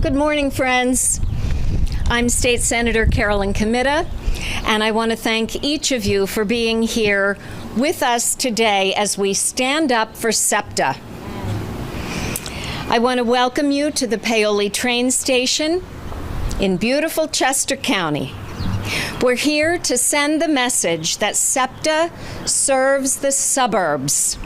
Good morning, friends. I'm State Senator Carolyn Comitta, and I want to thank each of you for being here with us today as we stand up for SEPTA. I want to welcome you to the Paoli train station in beautiful Chester County. We're here to send the message that SEPTA serves the suburbs.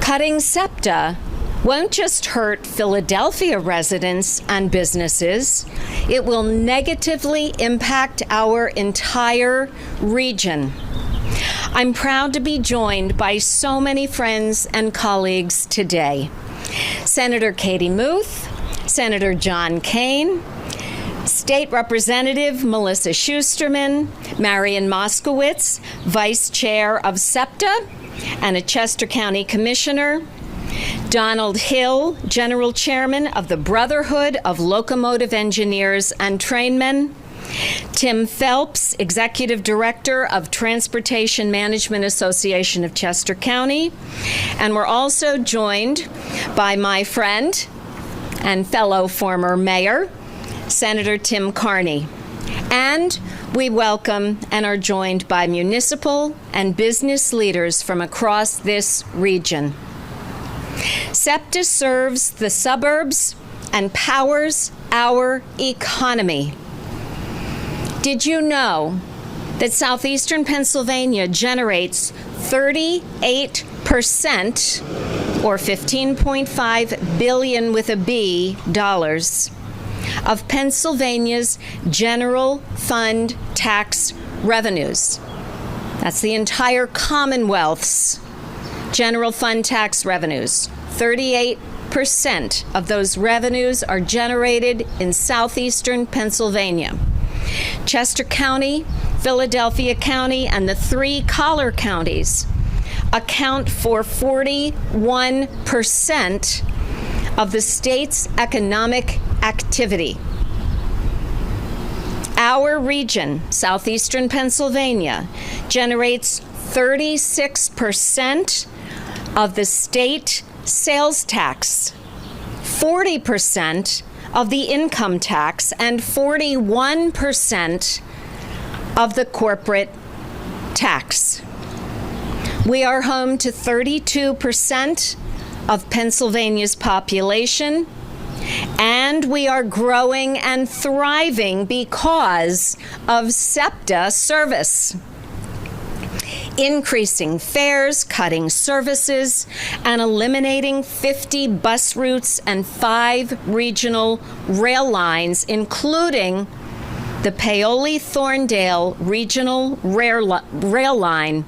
Cutting SEPTA won't just hurt Philadelphia residents and businesses, it will negatively impact our entire region. I'm proud to be joined by so many friends and colleagues today. Senator Katie Muth, Senator John Kane, State Representative Melissa Schusterman, Marian Moskowitz, Vice Chair of SEPTA and a Chester County Commissioner, Donald Hill, General Chairman of the Brotherhood of Locomotive Engineers and Trainmen, Tim Phelps, Executive Director of Transportation Management Association of Chester County, and we're also joined by my friend and fellow former mayor, Senator Tim Carney. And we welcome and are joined by municipal and business leaders from across this region. SEPTA serves the suburbs and powers our economy. Did you know that southeastern Pennsylvania generates 38% or $15.5 billion with a B dollars of Pennsylvania's general fund tax revenues? That's the entire Commonwealth's general fund tax revenues. 38% of those revenues are generated in southeastern Pennsylvania. Chester County, Philadelphia County, and the three collar counties account for 41% of the state's economic activity. Our region, southeastern Pennsylvania, generates 36% of the state sales tax, 40% of the income tax, and 41% of the corporate tax. We are home to 32% of Pennsylvania's population, and we are growing and thriving because of SEPTA service. Increasing fares, cutting services, and eliminating 50 bus routes and 5 regional rail lines, including the Paoli-Thorndale Regional Rail Line,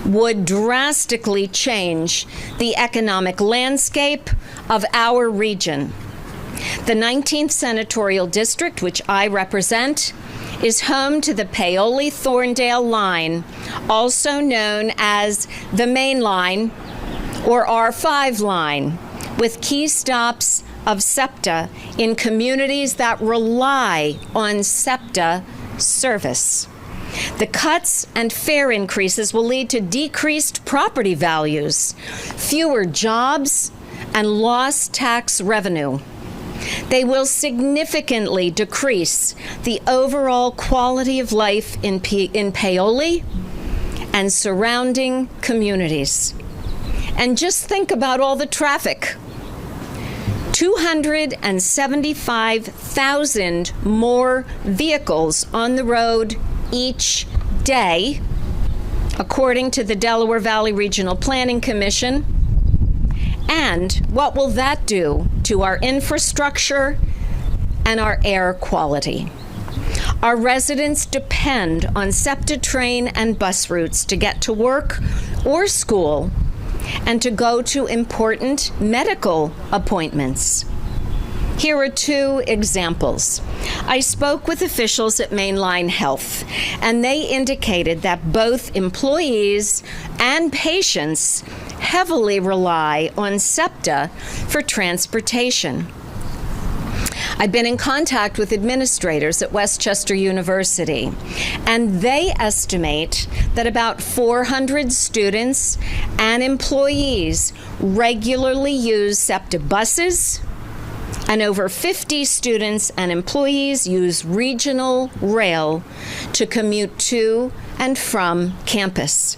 would drastically change the economic landscape of our region. The 19th Senatorial District, which I represent, is home to the Paoli-Thorndale Line, also known as the Main Line or R5 line, with key stops of SEPTA in communities that rely on SEPTA service. The cuts and fare increases will lead to decreased property values, fewer jobs, and lost tax revenue. They will significantly decrease the overall quality of life in Paoli and surrounding communities. And just think about all the traffic. 275,000 more vehicles on the road each day, according to the Delaware Valley Regional Planning Commission. And what will that do to our infrastructure and our air quality? Our residents depend on SEPTA train and bus routes to get to work or school and to go to important medical appointments. Here are 2 examples. I spoke with officials at Mainline Health, and they indicated that both employees and patients heavily rely on SEPTA for transportation. I've been in contact with administrators at Westchester University, and they estimate that about 400 students and employees regularly use SEPTA buses, and over 50 students and employees use regional rail to commute to and from campus.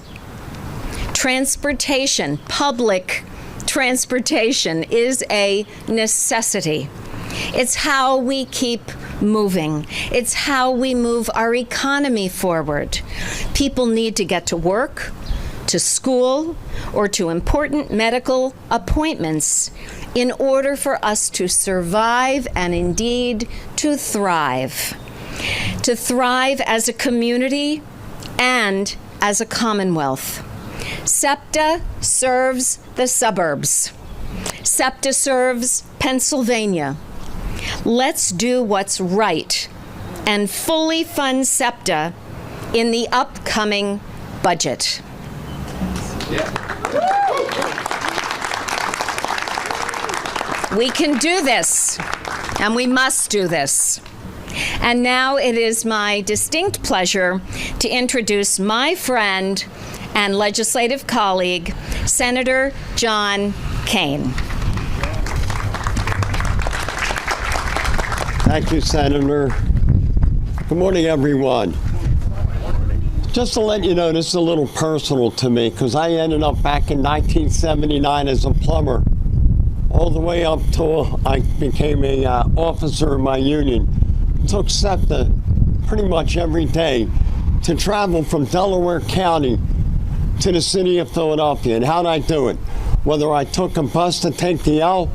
Transportation, public transportation, is a necessity. It's how we keep moving. It's how we move our economy forward. People need to get to work, to school, or to important medical appointments in order for us to survive and indeed to thrive. To thrive as a community and as a commonwealth. SEPTA serves the suburbs. SEPTA serves Pennsylvania. Let's do what's right and fully fund SEPTA in the upcoming budget. We can do this, and we must do this. And now it is my distinct pleasure to introduce my friend and legislative colleague, Senator John Kane. Thank you, Senator. Good morning, everyone. Just to let you know, this is a little personal to me because I ended up back in 1979 as a plumber, all the way up till I became an officer in my union. Took SEPTA pretty much every day to travel from Delaware County to the city of Philadelphia. And how'd I do it? Whether I took a bus to take the L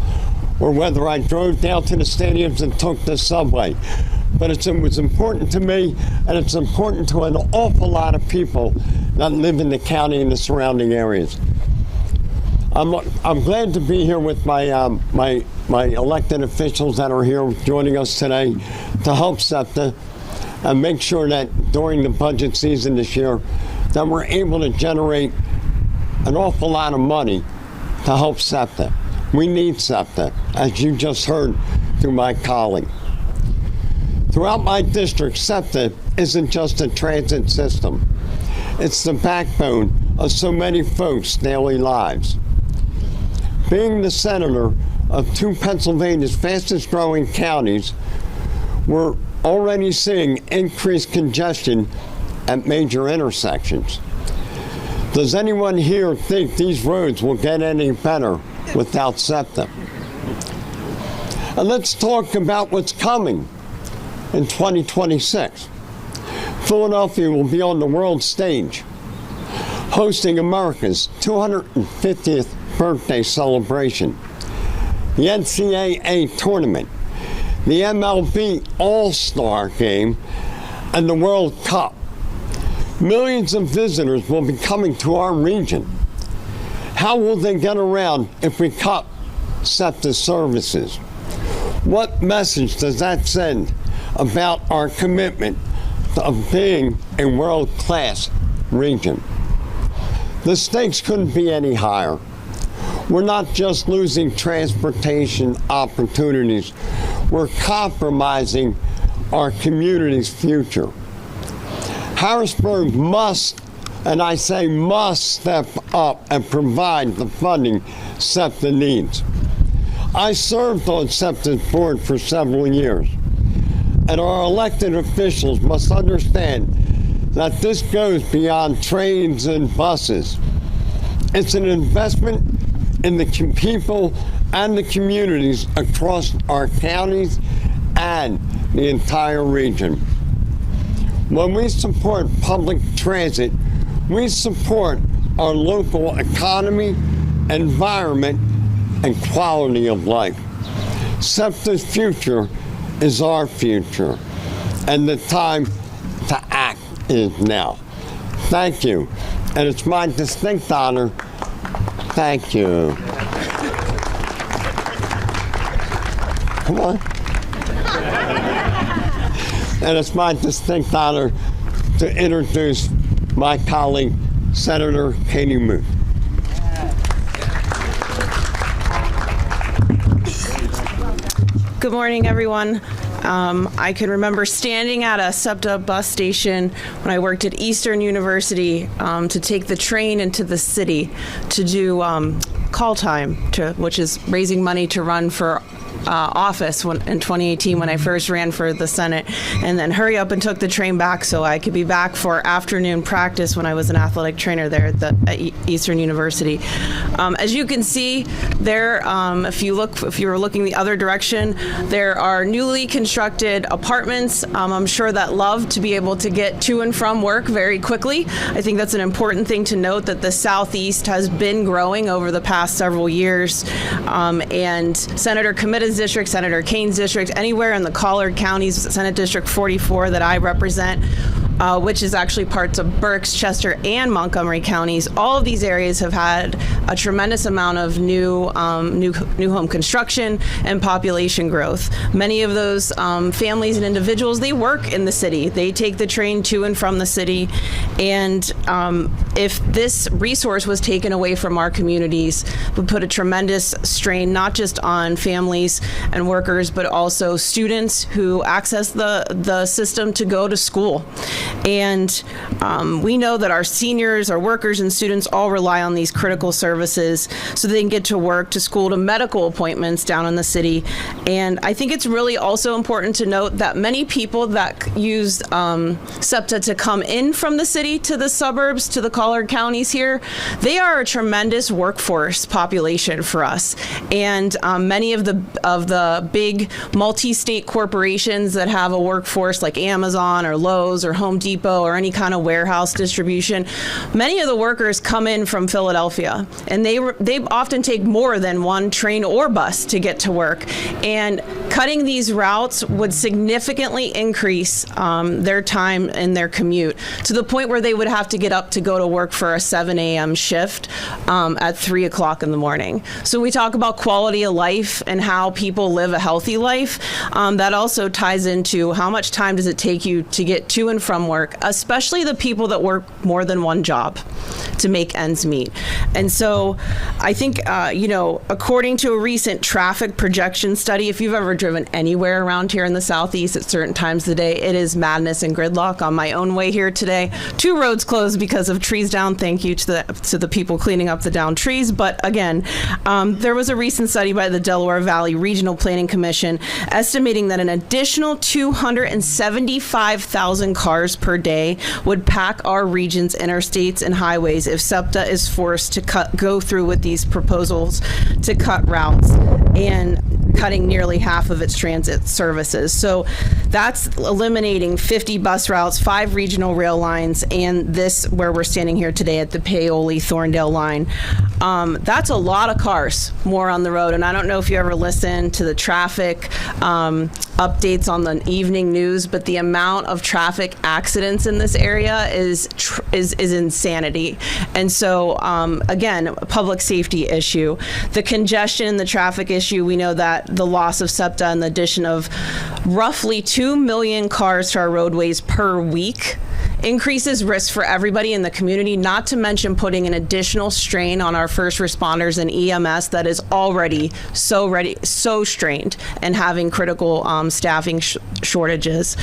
or whether I drove down to the stadiums and took the subway. But it was important to me, and it's important to an awful lot of people that live in the county and the surrounding areas. I'm glad to be here with my my elected officials that are here joining us today to help SEPTA and make sure that during the budget season this year that we're able to generate an awful lot of money to help SEPTA. We need SEPTA, as you just heard through my colleague. Throughout my district, SEPTA isn't just a transit system. It's the backbone of so many folks' daily lives. Being the senator of two Pennsylvania's fastest growing counties, we're already seeing increased congestion at major intersections. Does anyone here think these roads will get any better without SEPTA? And let's talk about what's coming in 2026. Philadelphia will be on the world stage, hosting America's 250th birthday celebration, the NCAA tournament, the MLB All-Star game, and the World Cup. Millions of visitors will be coming to our region. How will they get around if we cut SEPTA services? What message does that send about our commitment of being a world-class region? The stakes couldn't be any higher. We're not just losing transportation opportunities, we're compromising our community's future. Harrisburg must, and I say must, step up and provide the funding SEPTA needs. I served on SEPTA's board for several years, and our elected officials must understand that this goes beyond trains and buses. It's an investment in the people and the communities across our counties and the entire region. When we support public transit, we support our local economy, environment, and quality of life. SEPTA's future is our future, and the time to act is now. Thank you, and it's my distinct honor. Thank you. Come on. And it's my distinct honor to introduce my colleague, Senator Katie Moon. Good morning, everyone. I can remember standing at a SEPTA bus station when I worked at Eastern University to take the train into the city to do call time, which is raising money to run for office in 2018 when I first ran for the Senate, and then hurry up and took the train back so I could be back for afternoon practice when I was an athletic trainer there at Eastern University. As you can see there, if you were looking the other direction, there are newly constructed apartments. I'm sure that love to be able to get to and from work very quickly. I think that's an important thing to note, that the Southeast has been growing over the past several years, and Senator Comitta's district, Senator Kane's district, anywhere in the Collard counties, Senate District 44 that I represent, which is actually parts of Berks, Chester, and Montgomery counties. All of these areas have had a tremendous amount of new home construction and population growth. Many of those families and individuals, they work in the city. They take the train to and from the city. And if this resource was taken away from our communities, it would put a tremendous strain not just on families and workers, but also students who access the system to go to school. And we know that our seniors, our workers, and students all rely on these critical services so they can get to work, to school, to medical appointments down in the city. And I think it's really also important to note that many people that use SEPTA to come in from the city to the suburbs, to the Collard counties here, they are a tremendous workforce population for us. And many of the big multi-state corporations that have a workforce like Amazon or Lowe's or Home Depot or any kind of warehouse distribution, many of the workers come in from Philadelphia, and they often take more than one train or bus to get to work. And cutting these routes would significantly increase their time in their commute, to the point where they would have to get up to go to work for a 7 a.m. shift at 3 o'clock in the morning. So we talk about quality of life and how people live a healthy life. That also ties into how much time does it take you to get to and from work, especially the people that work more than one job to make ends meet. And so I think, according to a recent traffic projection study, if you've ever driven anywhere around here in the Southeast at certain times of the day, it is madness and gridlock. On my own way here today, 2 roads closed because of trees down. Thank you to the people cleaning up the downed trees. But again, there was a recent study by the Delaware Valley Regional Planning Commission estimating that an additional 275,000 cars per day would pack our region's interstates and highways if SEPTA is forced to go through with these proposals to cut routes and cutting nearly half of its transit services. So that's eliminating 50 bus routes, 5 regional rail lines, and this where we're standing here today at the Paoli-Thorndale line. That's a lot of cars more on the road. And I don't know if you ever listen to the traffic updates on the evening news, but the amount of traffic accidents in this area is insanity. And so, again, a public safety issue. The congestion and the traffic issue, we know that the loss of SEPTA and the addition of roughly 2 million cars to our roadways per week increases risk for everybody in the community, not to mention putting an additional strain on our first responders and EMS that is already so strained and having critical staffing shortages.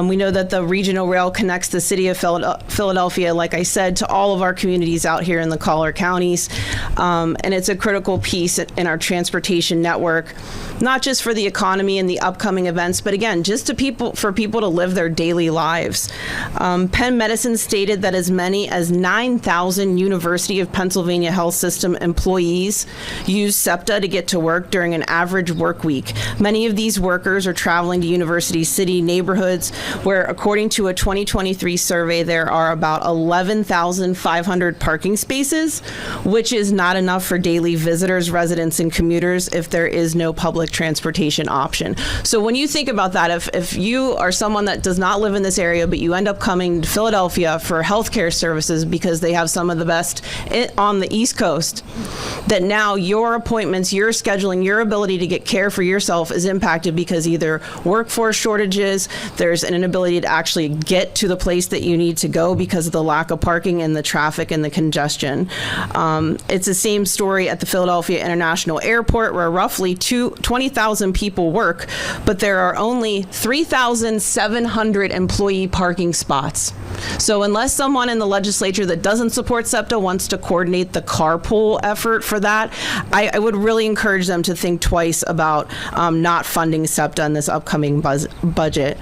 We know that the regional rail connects the city of Philadelphia, like I said, to all of our communities out here in the Collard counties, and it's a critical piece in our transportation network, not just for the economy and the upcoming events, but again, just for people to live their daily lives. Penn Medicine stated that as many as 9,000 University of Pennsylvania Health System employees use SEPTA to get to work during an average work week. Many of these workers are traveling to University City neighborhoods where, according to a 2023 survey, there are about 11,500 parking spaces, which is not enough for daily visitors, residents, and commuters if there is no public transportation option. So when you think about that, if you are someone that does not live in this area, but you end up coming to Philadelphia for healthcare services because they have some of the best on the East Coast, that now your appointments, your scheduling, your ability to get care for yourself is impacted because either workforce shortages, there's an inability to actually get to the place that you need to go because of the lack of parking and the traffic and the congestion. It's the same story at the Philadelphia International Airport, where roughly 20,000 people work, but there are only 3,700 employee parking spots. So unless someone in the legislature that doesn't support SEPTA wants to coordinate the carpool effort for that, I would really encourage them to think twice about not funding SEPTA in this upcoming budget.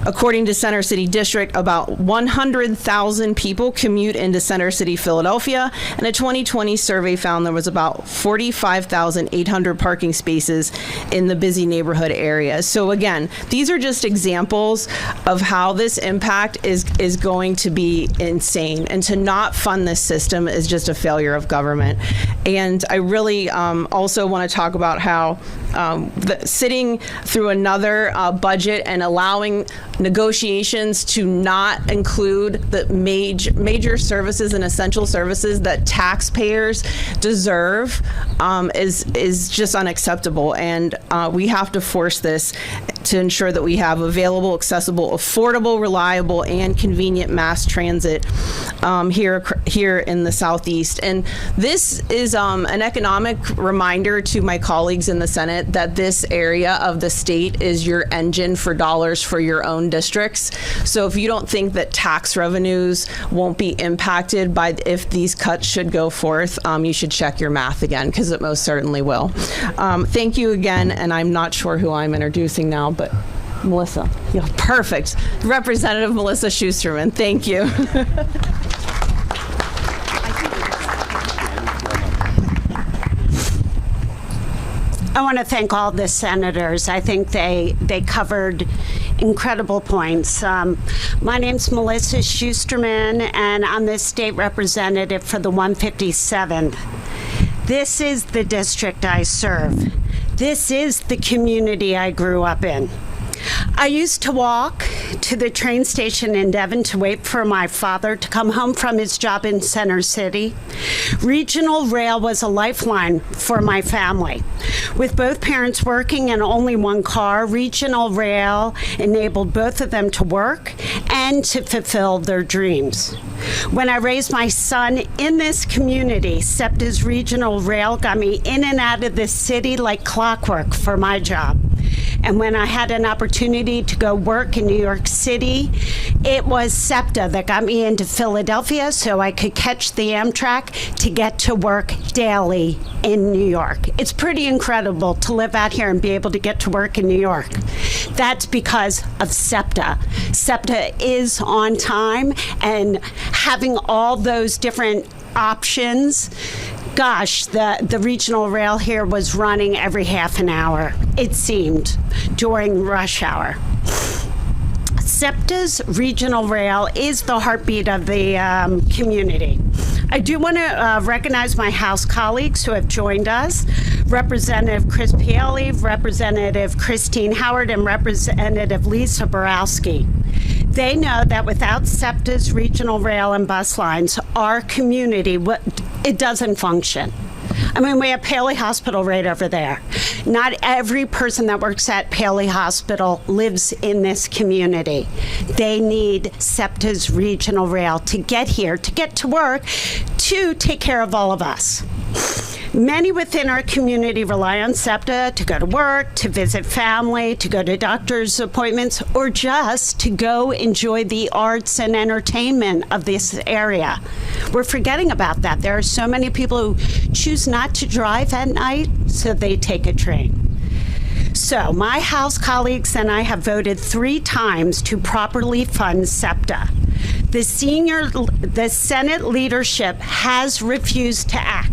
According to Center City District, about 100,000 people commute into Center City, Philadelphia, and a 2020 survey found there was about 45,800 parking spaces in the busy neighborhood areas. So again, these are just examples of how this impact is going to be insane, and to not fund this system is just a failure of government. And I really also want to talk about how sitting through another budget and allowing negotiations to not include the major services and essential services that taxpayers deserve is just unacceptable. And we have to force this to ensure that we have available, accessible, affordable, reliable, and convenient mass transit here in the Southeast. And this is an economic reminder to my colleagues in the Senate that this area of the state is your engine for dollars for your own districts. So if you don't think that tax revenues won't be impacted by if these cuts should go forth, you should check your math again, because it most certainly will. Thank you again, and I'm not sure who I'm introducing now, but Melissa. Yeah, perfect. Representative Melissa Schusterman, thank you. I want to thank all the senators. I think they covered incredible points. My name's Melissa Schusterman, and I'm the state representative for the 157th. This is the district I serve. This is the community I grew up in. I used to walk to the train station in Devon to wait for my father to come home from his job in Center City. Regional rail was a lifeline for my family. With both parents working and only one car, regional rail enabled both of them to work and to fulfill their dreams. When I raised my son in this community, SEPTA's regional rail got me in and out of the city like clockwork for my job. And when I had an opportunity to go work in New York City, it was SEPTA that got me into Philadelphia so I could catch the Amtrak to get to work daily in New York. It's pretty incredible to live out here and be able to get to work in New York. That's because of SEPTA. SEPTA is on time, and having all those different options, gosh, the regional rail here was running every half an hour, it seemed, during rush hour. SEPTA's regional rail is the heartbeat of the community. I do want to recognize my House colleagues who have joined us, Representative Chris Pielli, Representative Christine Howard, and Representative Lisa Borowski. They know that without SEPTA's regional rail and bus lines, our community, it doesn't function. I mean, we have Paley Hospital right over there. Not every person that works at Paley Hospital lives in this community. They need SEPTA's regional rail to get here, to get to work, to take care of all of us. Many within our community rely on SEPTA to go to work, to visit family, to go to doctor's appointments, or just to go enjoy the arts and entertainment of this area. We're forgetting about that. There are so many people who choose not to drive at night, so they take a train. So my House colleagues and I have voted 3 times to properly fund SEPTA. The Senate leadership has refused to act.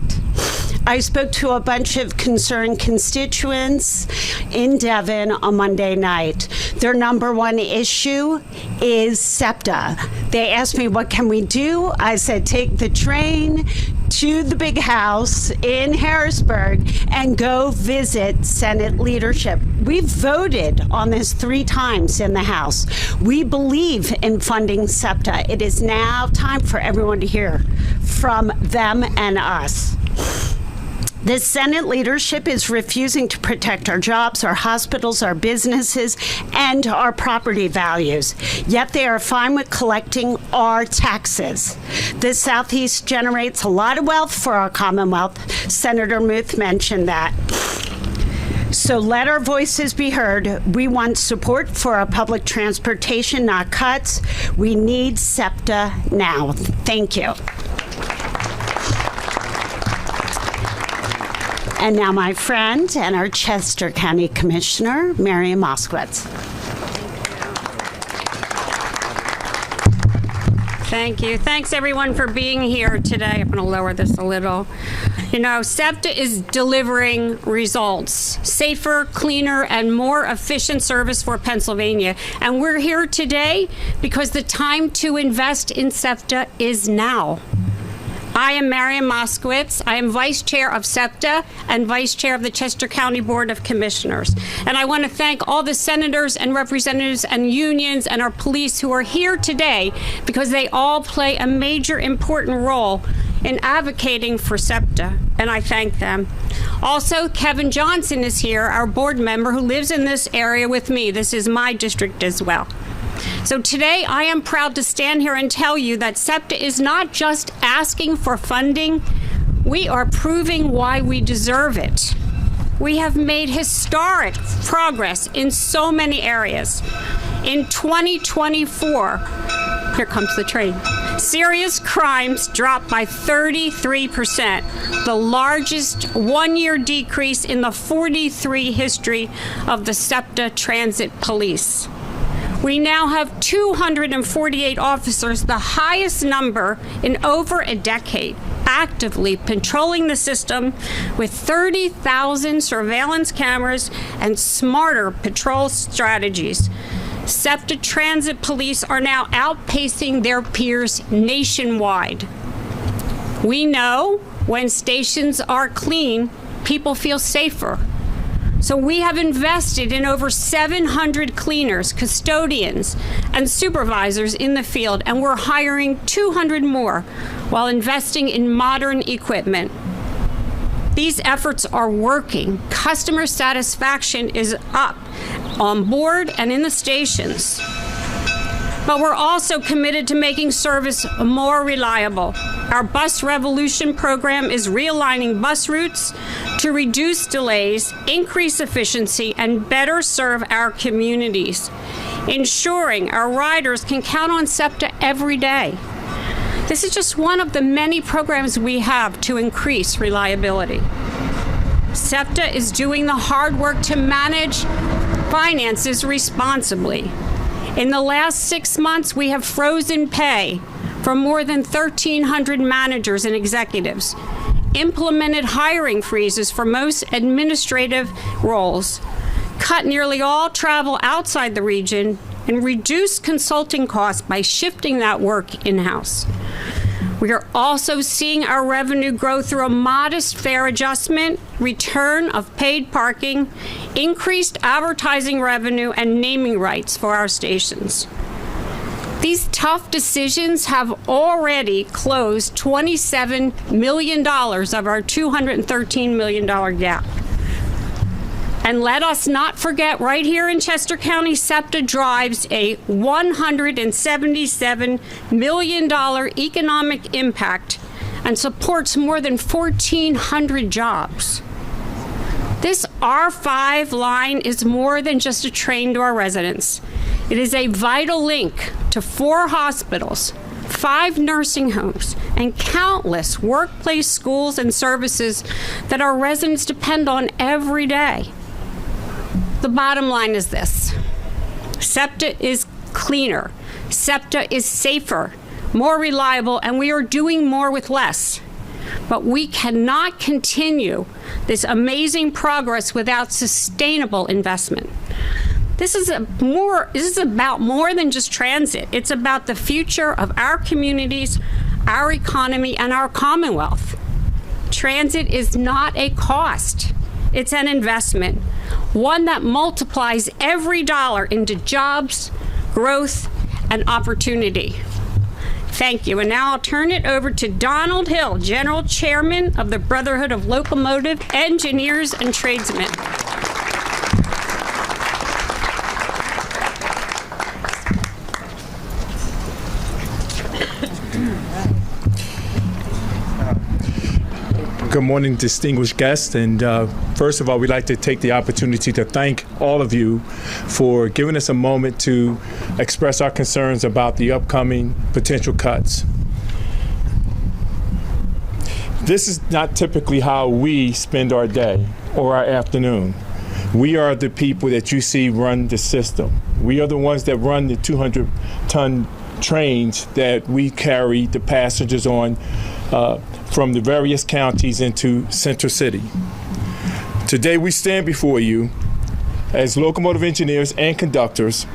I spoke to a bunch of concerned constituents in Devon on Monday night. Their number one issue is SEPTA. They asked me, what can we do? I said, take the train to the big house in Harrisburg and go visit Senate leadership. We've voted on this 3 times in the House. We believe in funding SEPTA. It is now time for everyone to hear from them and us. The Senate leadership is refusing to protect our jobs, our hospitals, our businesses, and our property values. Yet they are fine with collecting our taxes. The Southeast generates a lot of wealth for our Commonwealth. Senator Muth mentioned that. So let our voices be heard. We want support for our public transportation, not cuts. We need SEPTA now. Thank you. And now my friend and our Chester County Commissioner, Marian Moskowitz. Thank you. Thanks, everyone, for being here today. I'm going to lower this a little. You know, SEPTA is delivering results, safer, cleaner, and more efficient service for Pennsylvania. And we're here today because the time to invest in SEPTA is now. I am Marian Moskowitz. I am Vice Chair of SEPTA and Vice Chair of the Chester County Board of Commissioners. And I want to thank all the senators and representatives and unions and our police who are here today because they all play a major important role in advocating for SEPTA, and I thank them. Also, Kevin Johnson is here, our board member who lives in this area with me. This is my district as well. So today, I am proud to stand here and tell you that SEPTA is not just asking for funding, we are proving why we deserve it. We have made historic progress in so many areas. In 2024, here comes the train, serious crimes dropped by 33%, the largest one-year decrease in the 43 history of the SEPTA Transit Police. We now have 248 officers, the highest number in over a decade, actively patrolling the system with 30,000 surveillance cameras and smarter patrol strategies. SEPTA Transit Police are now outpacing their peers nationwide. We know when stations are clean, people feel safer. So we have invested in over 700 cleaners, custodians, and supervisors in the field, and we're hiring 200 more while investing in modern equipment. These efforts are working. Customer satisfaction is up on board and in the stations. But we're also committed to making service more reliable. Our Bus Revolution program is realigning bus routes to reduce delays, increase efficiency, and better serve our communities, ensuring our riders can count on SEPTA every day. This is just one of the many programs we have to increase reliability. SEPTA is doing the hard work to manage finances responsibly. In the last 6 months, we have frozen pay for more than 1,300 managers and executives, implemented hiring freezes for most administrative roles, cut nearly all travel outside the region, and reduced consulting costs by shifting that work in-house. We are also seeing our revenue grow through a modest fare adjustment, return of paid parking, increased advertising revenue, and naming rights for our stations. These tough decisions have already closed $27 million of our $213 million gap. And let us not forget, right here in Chester County, SEPTA drives a $177 million economic impact and supports more than 1,400 jobs. This R5 line is more than just a train to our residents. It is a vital link to 4 hospitals, 5 nursing homes, and countless workplace, schools, and services that our residents depend on every day. The bottom line is this: SEPTA is cleaner, SEPTA is safer, more reliable, and we are doing more with less. But we cannot continue this amazing progress without sustainable investment. This is about more than just transit. It's about the future of our communities, our economy, and our Commonwealth. Transit is not a cost. It's an investment, one that multiplies every dollar into jobs, growth, and opportunity. Thank you. And now I'll turn it over to Donald Hill, General Chairman of the Brotherhood of Locomotive Engineers and Tradesmen. Good morning, distinguished guests. And first of all, we'd like to take the opportunity to thank all of you for giving us a moment to express our concerns about the upcoming potential cuts. This is not typically how we spend our day or our afternoon. We are the people that you see run the system. We are the ones that run the 200-ton trains that we carry the passengers on from the various counties into Center City. Today we stand before you as locomotive engineers and conductors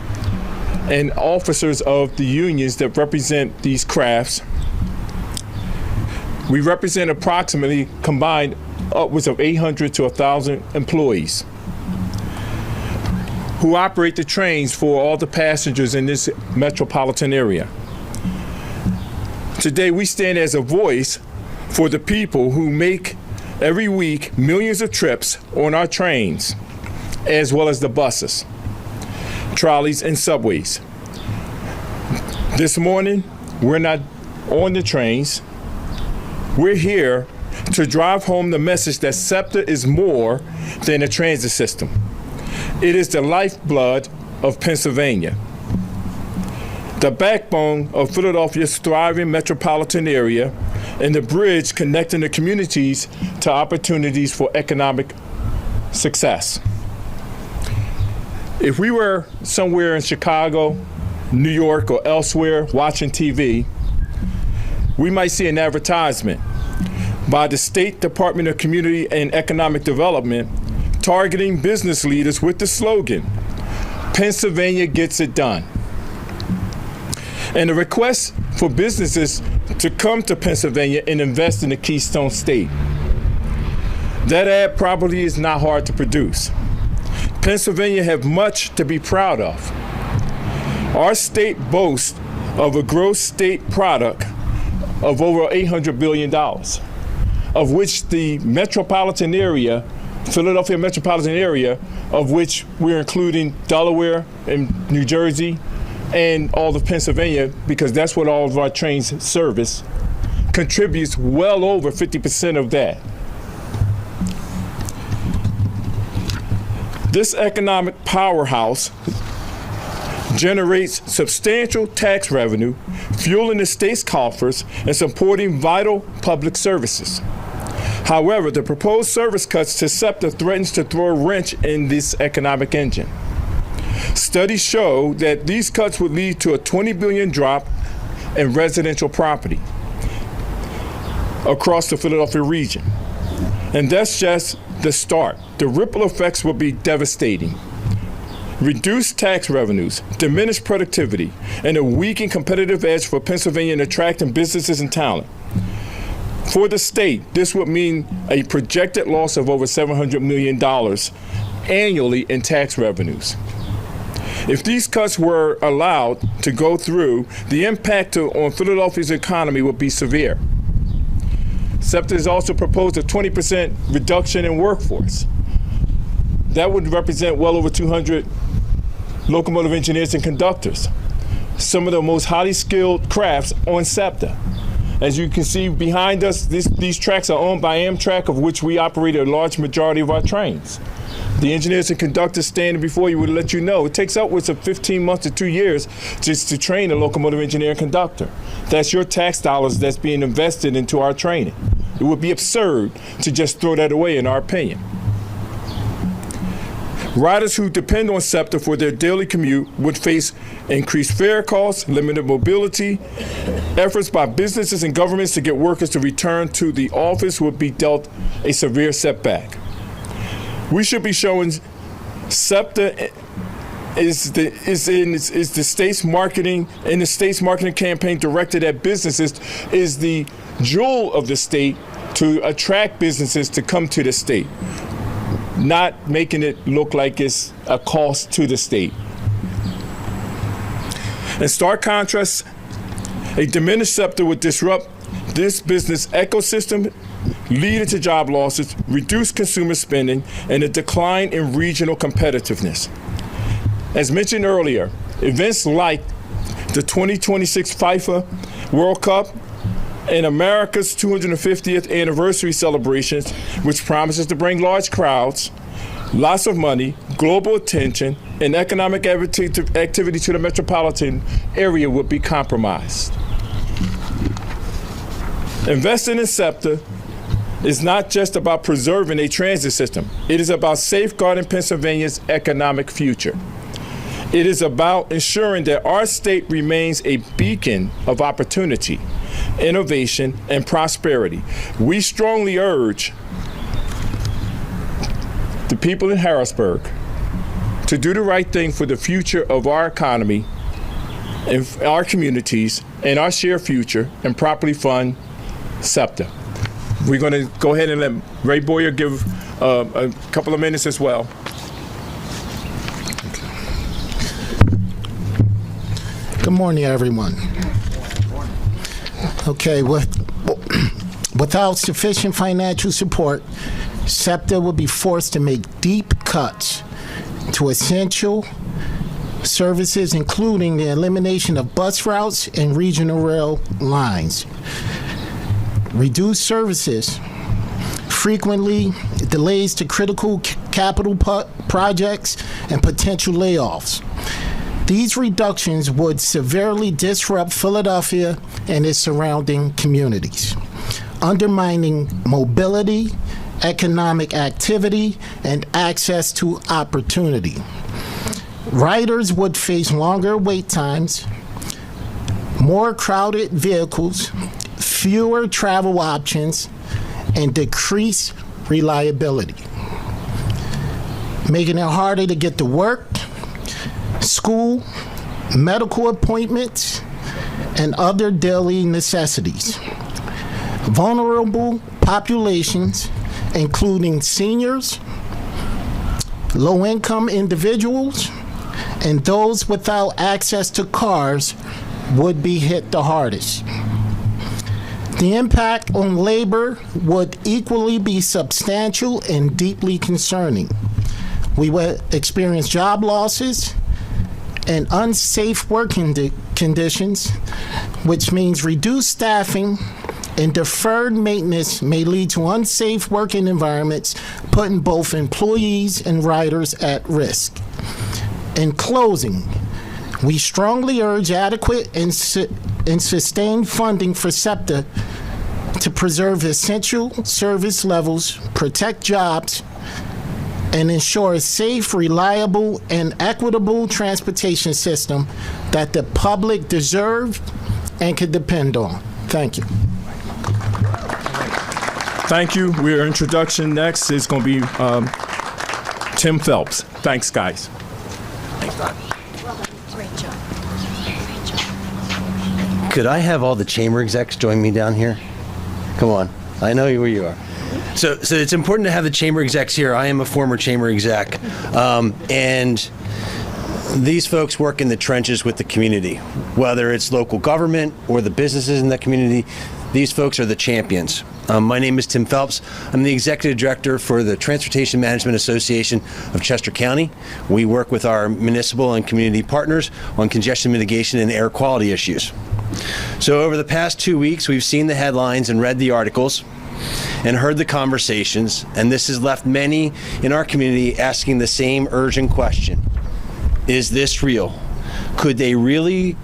and officers of the unions that represent these crafts. We represent approximately combined upwards of 800 to 1,000 employees who operate the trains for all the passengers in this metropolitan area. Today we stand as a voice for the people who make every week millions of trips on our trains, as well as the buses, trolleys, and subways. This morning, we're not on the trains. We're here to drive home the message that SEPTA is more than a transit system. It is the lifeblood of Pennsylvania, the backbone of Philadelphia's thriving metropolitan area, and the bridge connecting the communities to opportunities for economic success. If we were somewhere in Chicago, New York, or elsewhere watching TV, we might see an advertisement by the State Department of Community and Economic Development targeting business leaders with the slogan, "Pennsylvania gets it done." And a request for businesses to come to Pennsylvania and invest in the Keystone State. That ad probably is not hard to produce. Pennsylvania have much to be proud of. Our state boasts of a gross state product of over $800 billion, of which the metropolitan area, Philadelphia metropolitan area, of which we're including Delaware and New Jersey and all of Pennsylvania, because that's what all of our trains service, contributes well over 50% of that. This economic powerhouse generates substantial tax revenue, fueling the state's coffers and supporting vital public services. However, the proposed service cuts to SEPTA threatens to throw a wrench in this economic engine. Studies show that these cuts would lead to a $20 billion drop in residential property across the Philadelphia region. And that's just the start. The ripple effects will be devastating. Reduced tax revenues, diminished productivity, and a weakened competitive edge for Pennsylvania in attracting businesses and talent. For the state, this would mean a projected loss of over $700 million annually in tax revenues. If these cuts were allowed to go through, the impact on Philadelphia's economy would be severe. SEPTA has also proposed a 20% reduction in workforce. That would represent well over 200 locomotive engineers and conductors, some of the most highly skilled crafts on SEPTA. As you can see behind us, these tracks are owned by Amtrak, of which we operate a large majority of our trains. The engineers and conductors standing before you would let you know it takes upwards of 15 months to 2 years just to train a locomotive engineer and conductor. That's your tax dollars that's being invested into our training. It would be absurd to just throw that away, in our opinion. Riders who depend on SEPTA for their daily commute would face increased fare costs, limited mobility. Efforts by businesses and governments to get workers to return to the office would be dealt a severe setback. We should be showing SEPTA is the state's marketing, and the state's marketing campaign directed at businesses is the jewel of the state to attract businesses to come to the state, not making it look like it's a cost to the state. In stark contrast, a diminished SEPTA would disrupt this business ecosystem, leading to job losses, reduced consumer spending, and a decline in regional competitiveness. As mentioned earlier, events like the 2026 FIFA World Cup and America's 250th anniversary celebrations, which promises to bring large crowds, lots of money, global attention, and economic activity to the metropolitan area, would be compromised. Investing in SEPTA is not just about preserving a transit system. It is about safeguarding Pennsylvania's economic future. It is about ensuring that our state remains a beacon of opportunity, innovation, and prosperity. We strongly urge the people in Harrisburg to do the right thing for the future of our economy and our communities and our shared future, and properly fund SEPTA. We're going to go ahead and let Ray Boyer give a couple of minutes as well. Good morning, everyone. Okay, without sufficient financial support, SEPTA will be forced to make deep cuts to essential services, including the elimination of bus routes and regional rail lines. Reduced services, frequently delays to critical capital projects, and potential layoffs. These reductions would severely disrupt Philadelphia and its surrounding communities, undermining mobility, economic activity, and access to opportunity. Riders would face longer wait times, more crowded vehicles, fewer travel options, and decreased reliability, making it harder to get to work, school, medical appointments, and other daily necessities. Vulnerable populations, including seniors, low-income individuals, and those without access to cars, would be hit the hardest. The impact on labor would equally be substantial and deeply concerning. We would experience job losses and unsafe working conditions, which means reduced staffing and deferred maintenance may lead to unsafe working environments, putting both employees and riders at risk. In closing, we strongly urge adequate and sustained funding for SEPTA to preserve essential service levels, protect jobs, and ensure a safe, reliable, and equitable transportation system that the public deserve and can depend on. Thank you. Thank you. Our introduction next is going to be Tim Phelps. Thanks, guys. Thanks, Doc. Great job. Could I have all the chamber execs join me down here? Come on. I know where you are. So it's important to have the chamber execs here. I am a former chamber exec. And these folks work in the trenches with the community, whether it's local government or the businesses in that community. These folks are the champions. My name is Tim Phelps. I'm the Executive Director for the Transportation Management Association of Chester County. We work with our municipal and community partners on congestion mitigation and air quality issues. So over the past 2 weeks, we've seen the headlines and read the articles and heard the conversations, and this has left many in our community asking the same urgent question. Is this real? Could we really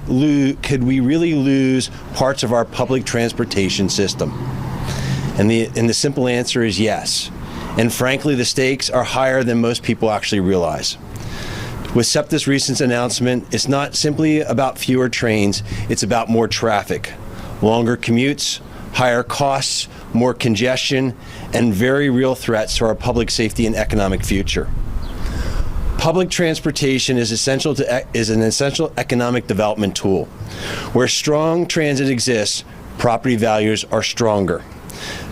lose parts of our public transportation system? And the simple answer is yes. And frankly, the stakes are higher than most people actually realize. With SEPTA's recent announcement, it's not simply about fewer trains, it's about more traffic, longer commutes, higher costs, more congestion, and very real threats to our public safety and economic future. Public transportation is an essential economic development tool. Where strong transit exists, property values are stronger.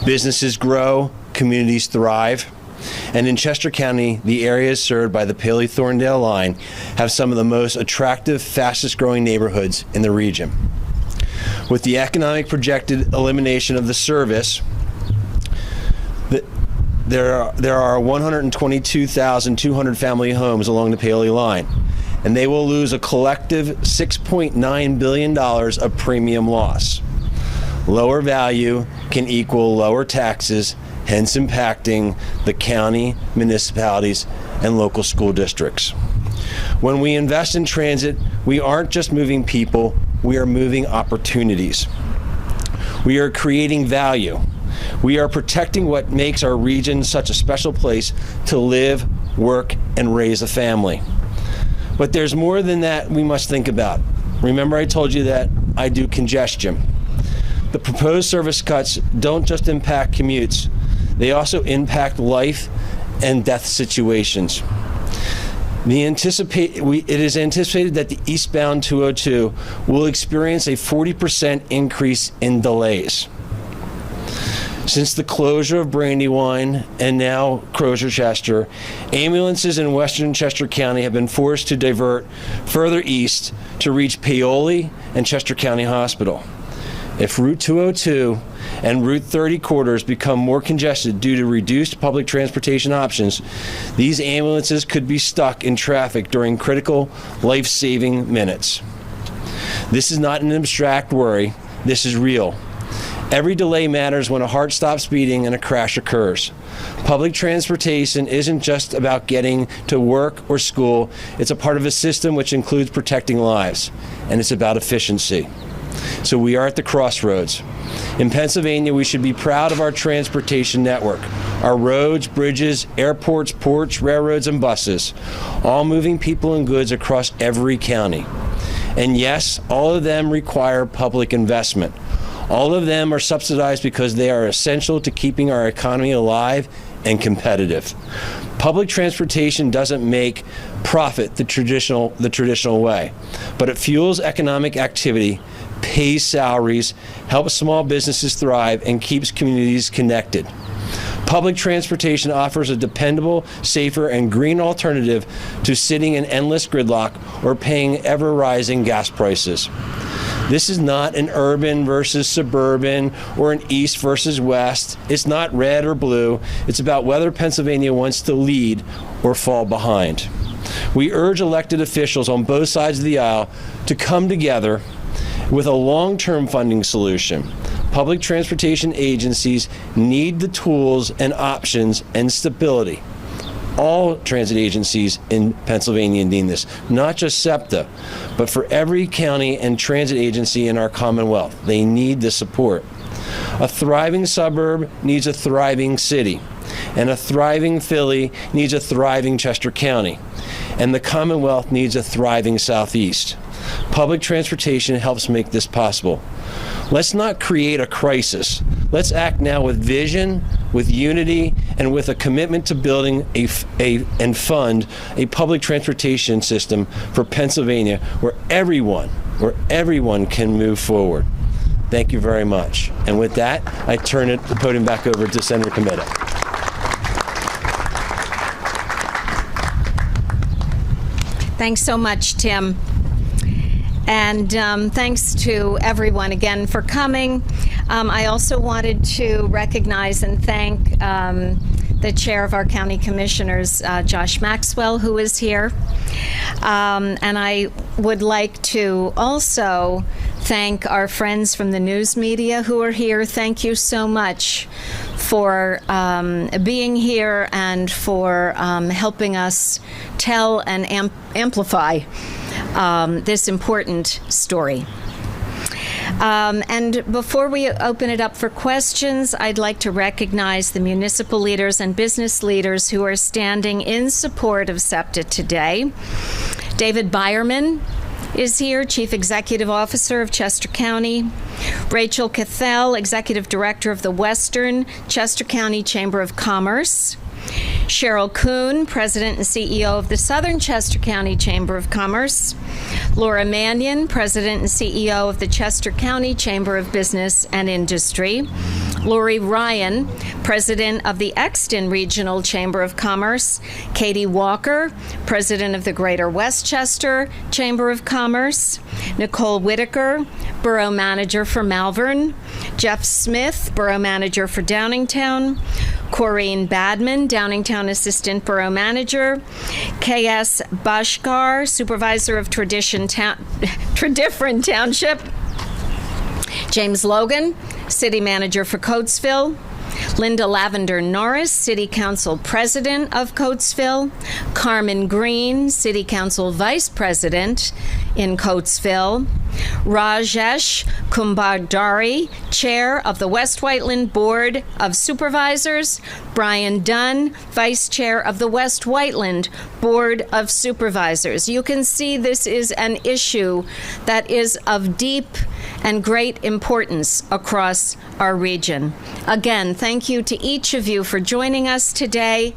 Businesses grow, communities thrive, and in Chester County, the areas served by the Paley-Thorndale line have some of the most attractive, fastest growing neighborhoods in the region. With the economic projected elimination of the service, there are 122,200 family homes along the Paley line, and they will lose a collective $6.9 billion of premium loss. Lower value can equal lower taxes, hence impacting the county, municipalities, and local school districts. When we invest in transit, we aren't just moving people, we are moving opportunities. We are creating value. We are protecting what makes our region such a special place to live, work, and raise a family. But there's more than that we must think about. Remember I told you that I do congestion. The proposed service cuts don't just impact commutes, they also impact life and death situations. It is anticipated that the eastbound 202 will experience a 40% increase in delays. Since the closure of Brandywine and now Crozer-Chester, ambulances in western Chester County have been forced to divert further east to reach Paoli and Chester County Hospital. If Route 202 and Route 30 corridors become more congested due to reduced public transportation options, these ambulances could be stuck in traffic during critical life-saving minutes. This is not an abstract worry, this is real. Every delay matters when a heart stops beating and a crash occurs. Public transportation isn't just about getting to work or school, it's a part of a system which includes protecting lives, and it's about efficiency. So we are at the crossroads. In Pennsylvania, we should be proud of our transportation network, our roads, bridges, airports, ports, railroads, and buses, all moving people and goods across every county. And yes, all of them require public investment. All of them are subsidized because they are essential to keeping our economy alive and competitive. Public transportation doesn't make profit the traditional way, but it fuels economic activity, pays salaries, helps small businesses thrive, and keeps communities connected. Public transportation offers a dependable, safer, and green alternative to sitting in endless gridlock or paying ever-rising gas prices. This is not an urban versus suburban or an east versus west. It's not red or blue. It's about whether Pennsylvania wants to lead or fall behind. We urge elected officials on both sides of the aisle to come together with a long-term funding solution. Public transportation agencies need the tools and options and stability. All transit agencies in Pennsylvania need this, not just SEPTA, but for every county and transit agency in our Commonwealth. They need the support. A thriving suburb needs a thriving city, and a thriving Philly needs a thriving Chester County, and the Commonwealth needs a thriving Southeast. Public transportation helps make this possible. Let's not create a crisis. Let's act now with vision, with unity, and with a commitment to building and fund a public transportation system for Pennsylvania where everyone can move forward. Thank you very much. And with that, I turn the podium back over to Senator Comitta. Thanks so much, Tim. And thanks to everyone again for coming. I also wanted to recognize and thank the chair of our county commissioners, Josh Maxwell, who is here. And I would like to also thank our friends from the news media who are here. Thank you so much for being here and for helping us tell and amplify this important story. And before we open it up for questions, I'd like to recognize the municipal leaders and business leaders who are standing in support of SEPTA today. David Byerman is here, Chief Executive Officer of Chester County. Rachel Cathell, Executive Director of the Western Chester County Chamber of Commerce. Cheryl Kuhn, President and CEO of the Southern Chester County Chamber of Commerce. Laura Mannion, President and CEO of the Chester County Chamber of Business and Industry. Lori Ryan, President of the Exton Regional Chamber of Commerce. Katie Walker, President of the Greater Westchester Chamber of Commerce. Nicole Whitaker, Borough Manager for Malvern. Jeff Smith, Borough Manager for Downingtown. Corrine Badman, Downingtown Assistant Borough Manager. K.S. Bashkar, Supervisor of Tradifferin Township. James Logan, City Manager for Coatesville. Linda Lavender Norris, City Council President of Coatesville. Carmen Green, City Council Vice President in Coatesville. Rajesh Kumbardari, Chair of the West Whiteland Board of Supervisors. Brian Dunn, Vice Chair of the West Whiteland Board of Supervisors. You can see this is an issue that is of deep and great importance across our region. Again, thank you to each of you for joining us today.